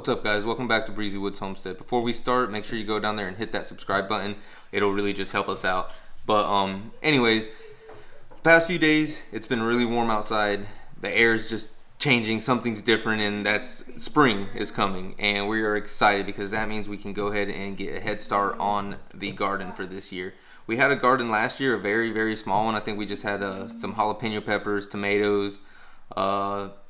What's up, guys? Welcome back to Breezy Woods Homestead. Before we start, make sure you go down there and hit that subscribe button. It'll really just help us out. But anyways, the past few days it's been really warm outside. The air is just changing, something's different, and that's spring is coming, and we are excited because that means we can go ahead and get a head start on the garden for this year. We had a garden last year, a very small one. I think we just had some jalapeno peppers, tomatoes,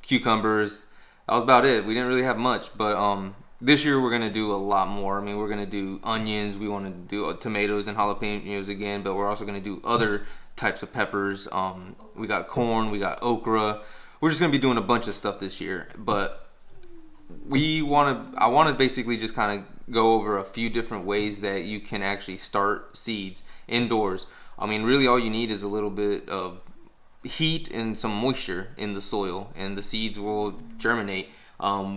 cucumbers. That was about it. We didn't really have much, but this year we're gonna do a lot more. I mean, we're gonna do onions, we want to do tomatoes and jalapenos again, but we're also gonna do other types of peppers. We got corn, we got okra. We're just gonna be doing a bunch of stuff this year, but I want to basically just kind of go over a few different ways that you can actually start seeds indoors. I mean, really all you need is a little bit of heat and some moisture in the soil, and the seeds will germinate.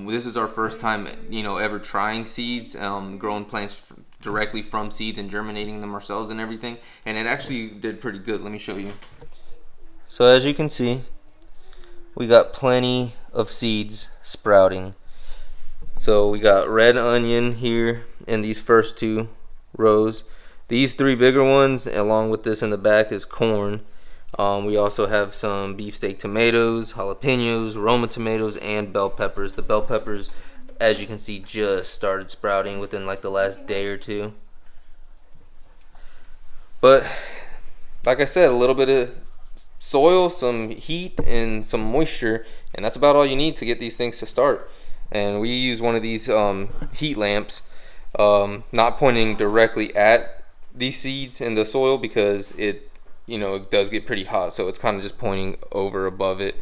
This is our first time, ever trying seeds, growing plants directly from seeds and germinating them ourselves and everything, and it actually did pretty good. Let me show you. So as you can see, we got plenty of seeds sprouting. So we got red onion here in these first two rows. These three bigger ones, along with this in the back, is corn. We also have some beefsteak tomatoes, jalapenos, Roma tomatoes, and bell peppers. The bell peppers, as you can see, just started sprouting within like the last day or two. But like I said, a little bit of soil, some heat, and some moisture, and that's about all you need to get these things to start. And we use one of these heat lamps, not pointing directly at these seeds in the soil because it does get pretty hot, so it's kind of just pointing over above it.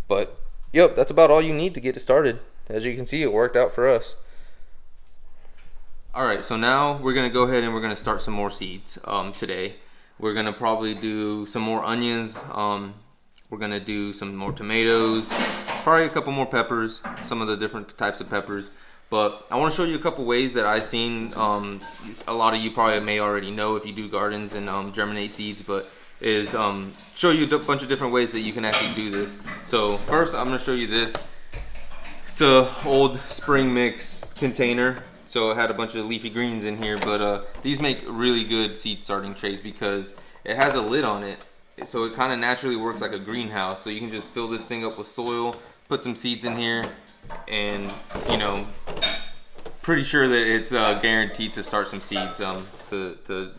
But yep, that's about all you need to get it started. As you can see, it worked out for us. Alright, so now we're going to go ahead and we're going to start some more seeds today. We're going to probably do some more onions. We're going to do some more tomatoes, probably a couple more peppers, some of the different types of peppers. But I want to show you a couple ways that I've seen. A lot of you probably may already know if you do gardens and germinate seeds, but is show you a bunch of different ways that you can actually do this. So first I'm going to show you this. It's a old spring mix container, so it had a bunch of leafy greens in here, but these make really good seed starting trays because it has a lid on it, so it kind of naturally works like a greenhouse. So you can just fill this thing up with soil, put some seeds in here, and pretty sure that it's guaranteed to start some seeds to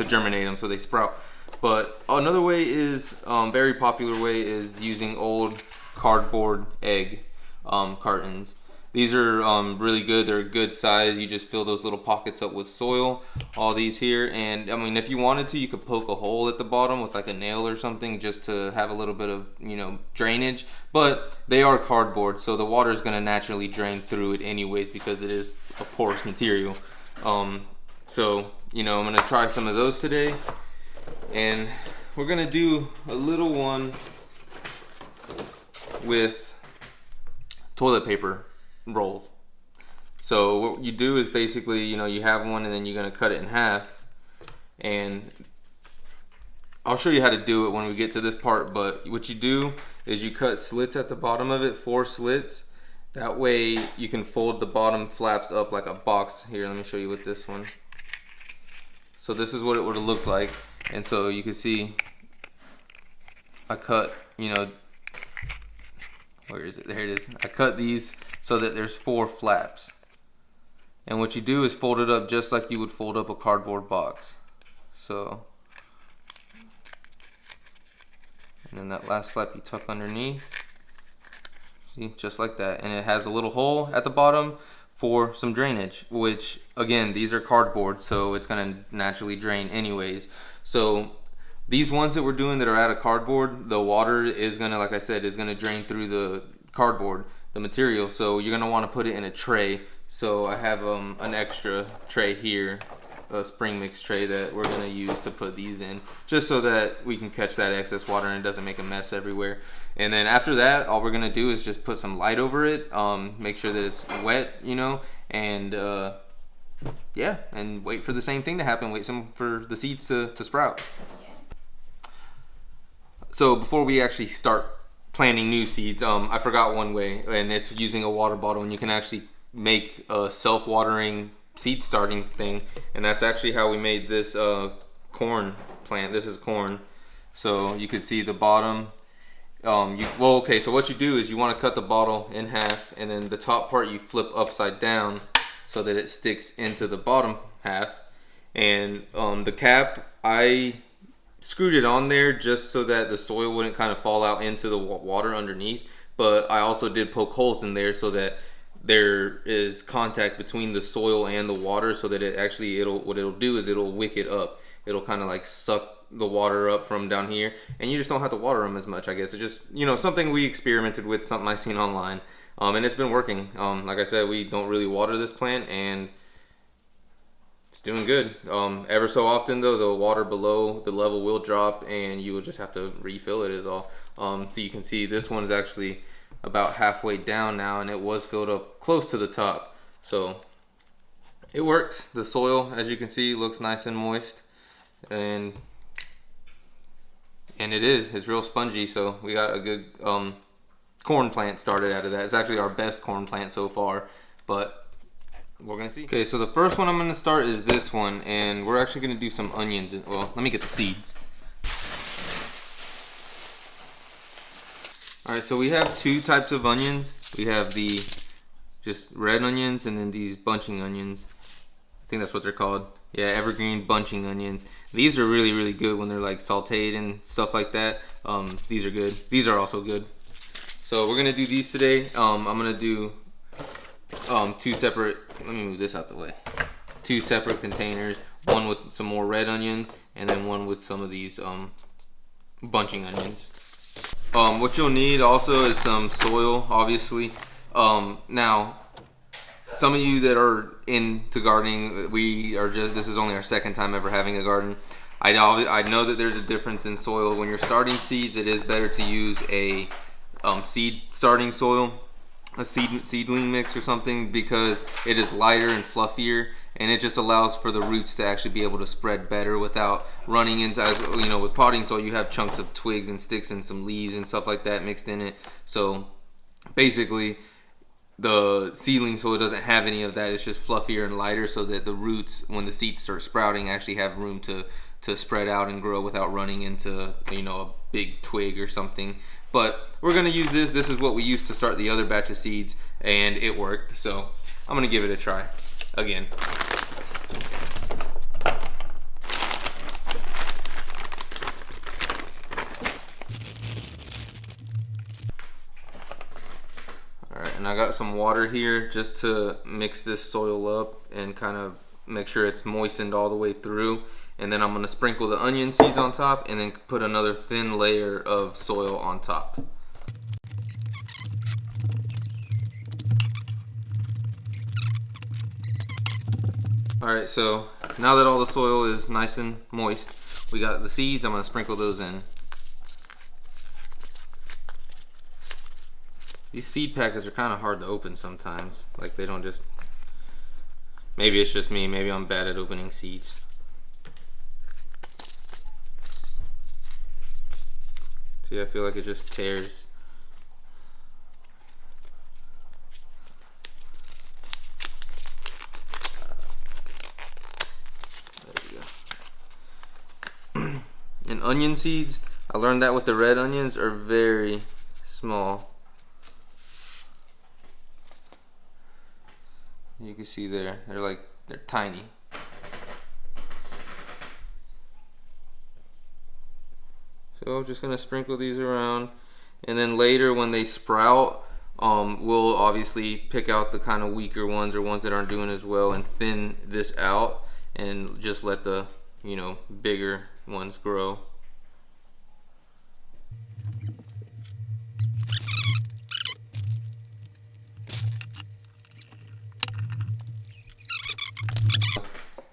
germinate them so they sprout. But another way is, very popular way, is using old cardboard egg cartons. These are really good. They're a good size. You just fill those little pockets up with soil, all these here. And I mean, if you wanted to, you could poke a hole at the bottom with like a nail or something just to have a little bit of, drainage. But they are cardboard, so the water is going to naturally drain through it anyways because it is a porous material. So, I'm going to try some of those today. And we're going to do a little one with toilet paper rolls. So what you do is basically, you have one and then you're going to cut it in half. And I'll show you how to do it when we get to this part, but what you do is you cut slits at the bottom of it, 4 slits. That way you can fold the bottom flaps up like a box. Here, let me show you with this one. So this is what it would have looked like. And so you can see I cut, where is it? There it is. I cut these so that there's 4 flaps. And what you do is fold it up just like you would fold up a cardboard box. So, and then that last flap you tuck underneath. See, just like that. And it has a little hole at the bottom for some drainage, which again, these are cardboard, so it's gonna naturally drain anyways. So these ones that we're doing that are out of cardboard, the water is gonna, like I said, is gonna drain through the cardboard, the material. So you're gonna want to put it in a tray. So I have an extra tray here, a spring mix tray that we're gonna use to put these in, just so that we can catch that excess water and it doesn't make a mess everywhere. And then after that, all we're gonna do is just put some light over it, make sure that it's wet, and yeah, and wait for the same thing to happen. Wait for the seeds to sprout. So before we actually start planting new seeds, I forgot one way, and it's using a water bottle, and you can actually make a self-watering seed starting thing, and that's actually how we made this corn plant. This is corn, so you could see the bottom. Okay, so what you do is you want to cut the bottle in half, and then the top part you flip upside down so that it sticks into the bottom half. And the cap, I screwed it on there just so that the soil wouldn't kind of fall out into the water underneath, but I also did poke holes in there so that there is contact between the soil and the water, so that what it'll do is it'll wick it up. It'll kind of like suck the water up from down here, and you just don't have to water them as much, I guess. It just, something we experimented with, something I seen online, and it's been working. Like I said, we don't really water this plant, and it's doing good. Ever so often though, the water below the level will drop, and you will just have to refill it is all. So you can see this one's actually about halfway down now, and it was filled up close to the top, so it works. The soil, as you can see, looks nice and moist, and it's real spongy, so we got a good corn plant started out of that. It's actually our best corn plant so far, but we're gonna see. Okay, so the first one I'm gonna start is this one, and we're actually gonna do some onions. Well, let me get the seeds. Alright, so we have two types of onions. We have the just red onions, and then these bunching onions. I think that's what they're called. Yeah, evergreen bunching onions. These are really, really good when they're like sauteed and stuff like that. These are good. These are also good. So we're gonna do these today. I'm gonna do two separate. Let me move this out the way. Two separate containers. One with some more red onion, and then one with some of these bunching onions. What you'll need also is some soil, obviously. Now, some of you that are into gardening, this is only our second time ever having a garden. I know that there's a difference in soil. When you're starting seeds, it is better to use a seed starting soil, a seedling mix or something, because it is lighter and fluffier, and it just allows for the roots to actually be able to spread better without running into, with potting soil you have chunks of twigs and sticks and some leaves and stuff like that mixed in it. So basically the seedling soil doesn't have any of that. It's just fluffier and lighter, so that the roots, when the seeds start sprouting, actually have room to spread out and grow without running into a big twig or something. But we're gonna use this. This is what we used to start the other batch of seeds, and it worked. So I'm gonna give it a try again. Alright, and I got some water here just to mix this soil up and kind of make sure it's moistened all the way through. And then I'm going to sprinkle the onion seeds on top, and then put another thin layer of soil on top. Alright, so now that all the soil is nice and moist, we got the seeds. I'm going to sprinkle those in. These seed packets are kind of hard to open sometimes. Like, they don't just... Maybe it's just me. Maybe I'm bad at opening seeds. See, I feel like it just tears. There we go. And onion seeds, I learned that with the red onions, are very small. You can see there, they're tiny. So I'm just gonna sprinkle these around, and then later when they sprout, we'll obviously pick out the kind of weaker ones or ones that aren't doing as well, and thin this out, and just let the bigger ones grow.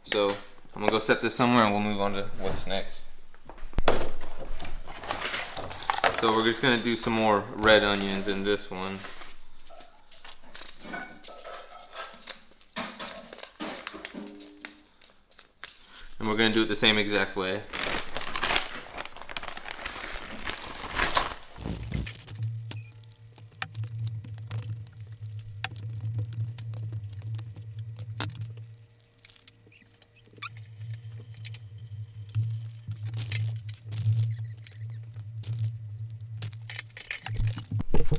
So I'm gonna go set this somewhere, and we'll move on to what's next. So we're just gonna do some more red onions in this one. And we're gonna do it the same exact way.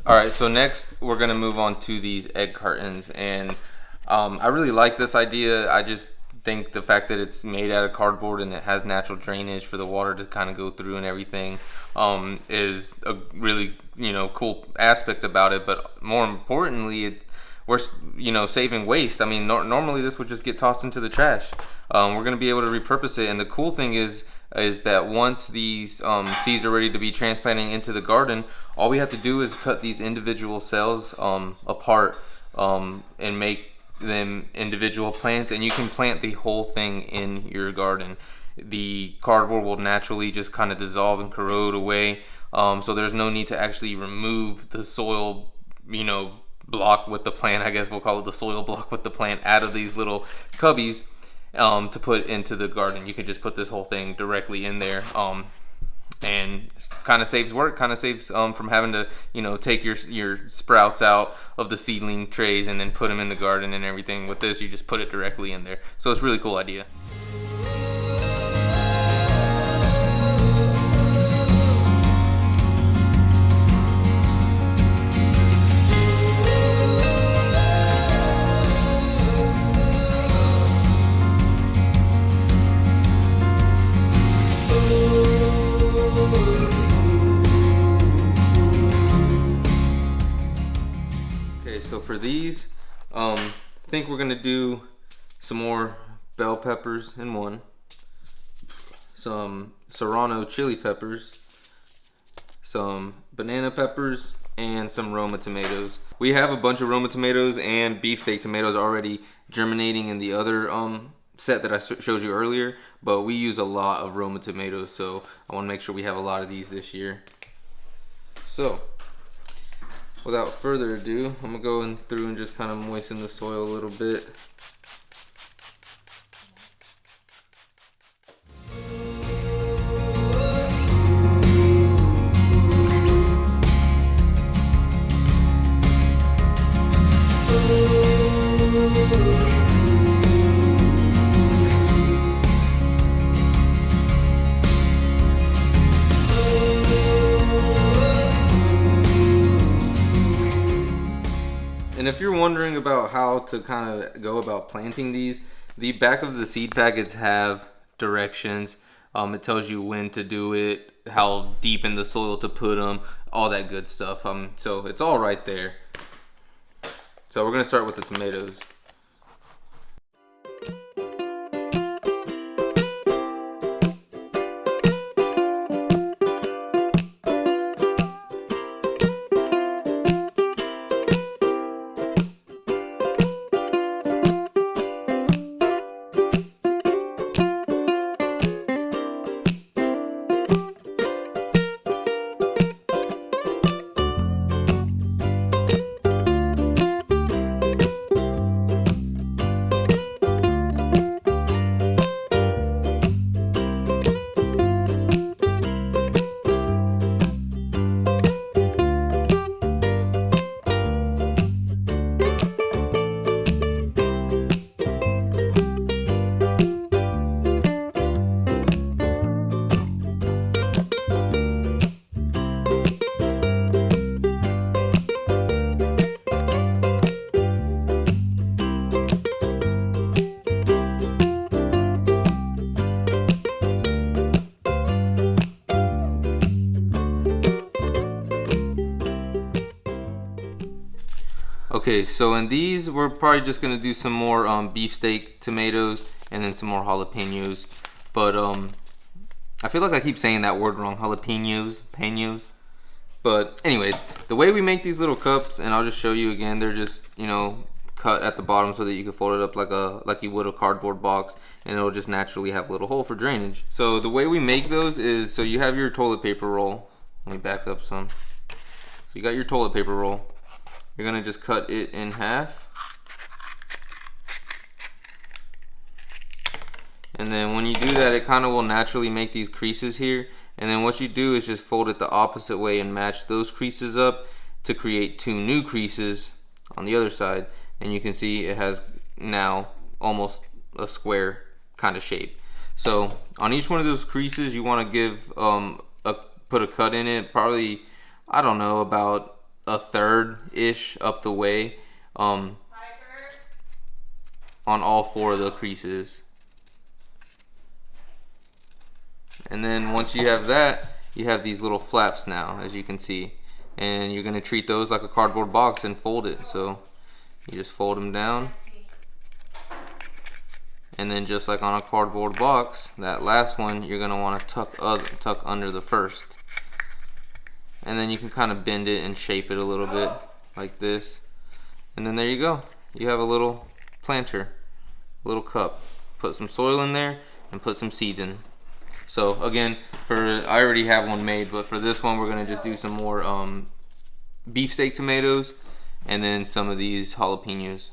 All right, so next we're gonna move on to these egg cartons, and I really like this idea. I just think the fact that it's made out of cardboard and it has natural drainage for the water to kind of go through and everything is a really cool aspect about it. But more importantly, we're saving waste. I mean, normally this would just get tossed into the trash. We're gonna be able to repurpose it, and the cool thing is that once these seeds are ready to be transplanting into the garden, all we have to do is cut these individual cells apart and make them individual plants, and you can plant the whole thing in your garden. The cardboard will naturally just kind of dissolve and corrode away, so there's no need to actually remove the soil block with the plant. I guess we'll call it the soil block with the plant out of these little cubbies to put into the garden. You can just put this whole thing directly in there, and kind of saves work, kind of saves from having to take your sprouts out of the seedling trays and then put them in the garden and everything. With this, you just put it directly in there, so it's a really cool idea. So for these, I think we're gonna do some more bell peppers in one, some serrano chili peppers, some banana peppers, and some Roma tomatoes. We have a bunch of Roma tomatoes and beefsteak tomatoes already germinating in the other set that I showed you earlier, but we use a lot of Roma tomatoes, so I want to make sure we have a lot of these this year. So without further ado, I'm gonna go in through and just kind of moisten the soil a little bit. And if you're wondering about how to kind of go about planting these, the back of the seed packets have directions. It tells you when to do it, how deep in the soil to put them, all that good stuff. So it's all right there. So we're gonna start with the tomatoes. Okay, so in these, we're probably just gonna do some more beefsteak tomatoes and then some more jalapenos. But I feel like I keep saying that word wrong, jalapenos. But anyways, the way we make these little cups, and I'll just show you again, they're just cut at the bottom so that you can fold it up like you would a cardboard box, and it'll just naturally have a little hole for drainage. So the way we make those is, so you have your toilet paper roll. Let me back up some. So you got your toilet paper roll. You're gonna just cut it in half. And then when you do that, it kind of will naturally make these creases here. And then what you do is just fold it the opposite way and match those creases up to create two new creases on the other side. And you can see it has now almost a square kind of shape. So on each one of those creases, you want to give put a cut in it, probably, I don't know, about a third ish up the way on all 4 of the creases. And then once you have that, you have these little flaps now, as you can see, and you're going to treat those like a cardboard box and fold it. So you just fold them down, and then just like on a cardboard box, that last one you're going to want to tuck under the first, and then you can kind of bend it and shape it a little bit like this, and then there you go. You have a little planter, a little cup. Put some soil in there and put some seeds in. So again, I already have one made, but for this one we're gonna just do some more beefsteak tomatoes and then some of these jalapenos.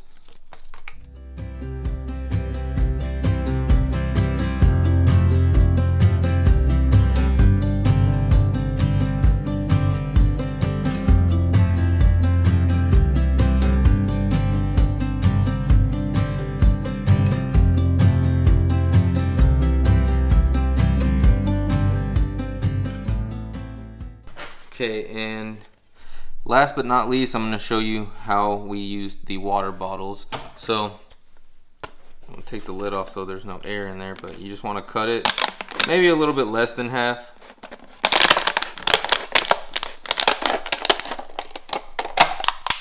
Okay, and last but not least, I'm going to show you how we use the water bottles. So I'm going to take the lid off so there's no air in there, but you just want to cut it maybe a little bit less than half.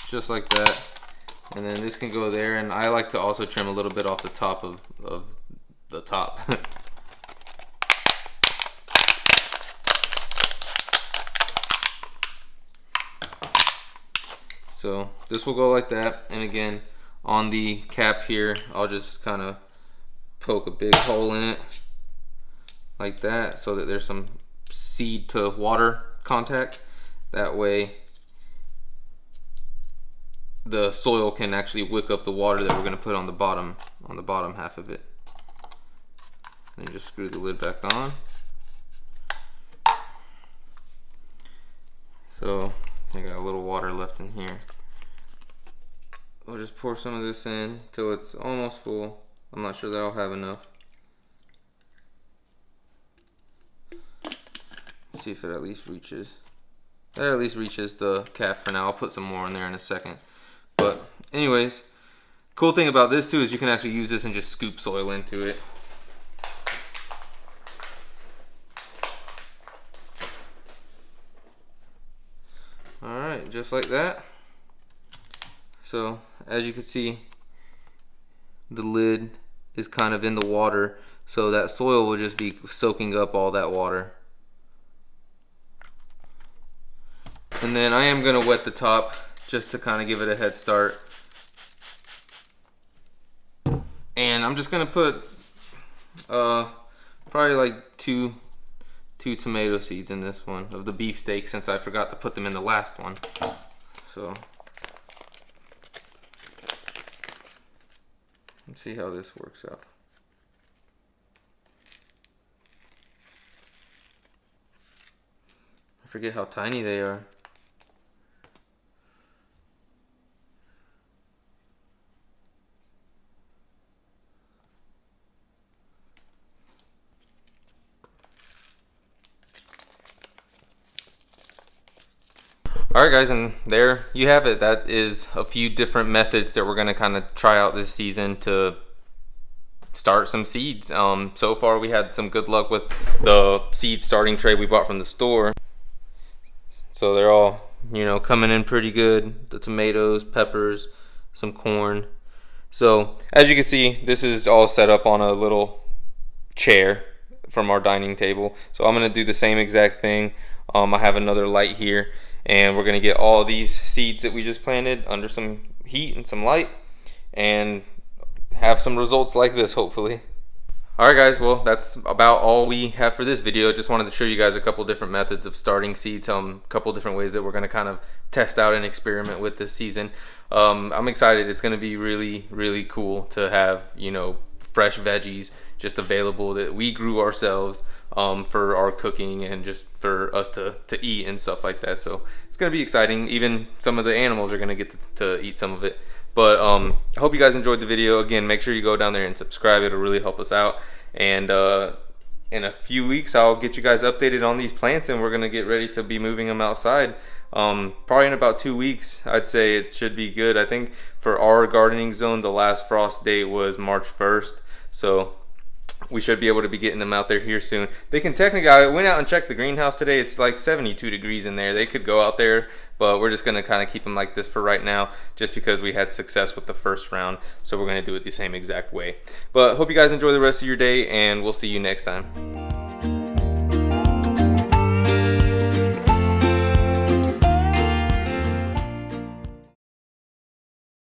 Just like that. And then this can go there, and I like to also trim a little bit off the top of the top. So this will go like that, and again on the cap here I'll just kind of poke a big hole in it like that so that there's some seed to water contact. That way the soil can actually wick up the water that we're going to put on the bottom half of it. And just screw the lid back on. So I got a little water left in here. We'll just pour some of this in till it's almost full. I'm not sure that I'll have enough. Let's see if it at least reaches. That at least reaches the cap for now. I'll put some more in there in a second. But anyways, cool thing about this too is you can actually use this and just scoop soil into it. Alright, just like that. So as you can see, the lid is kind of in the water, so that soil will just be soaking up all that water. And then I am going to wet the top just to kind of give it a head start. And I'm just going to put probably like two tomato seeds in this one of the beefsteak, since I forgot to put them in the last one. So let's see how this works out. I forget how tiny they are. Alright guys, and there you have it. That is a few different methods that we're going to kind of try out this season to start some seeds. So far we had some good luck with the seed starting tray we bought from the store. So they're all, you know, coming in pretty good. The tomatoes, peppers, some corn. So as you can see, this is all set up on a little chair from our dining table. So I'm going to do the same exact thing. I have another light here, and we're going to get all these seeds that we just planted under some heat and some light and have some results like this, hopefully. Alright guys, well that's about all we have for this video. Just wanted to show you guys a couple different methods of starting seeds, a couple different ways that we're going to kind of test out and experiment with this season. I'm excited. It's going to be really cool to have, you know, fresh veggies just available that we grew ourselves for our cooking and just for us to eat and stuff like that. So it's going to be exciting. Even some of the animals are going to get to eat some of it. But I hope you guys enjoyed the video. Again, make sure you go down there and subscribe. It'll really help us out. And in a few weeks, I'll get you guys updated on these plants, and we're going to get ready to be moving them outside. Probably in about 2 weeks, I'd say it should be good. I think for our gardening zone, the last frost date was March 1st. So we should be able to be getting them out there here soon. They can technically, I went out and checked the greenhouse today. It's like 72 degrees in there. They could go out there, but we're just going to kind of keep them like this for right now, just because we had success with the first round. So we're going to do it the same exact way. But hope you guys enjoy the rest of your day, and we'll see you next time.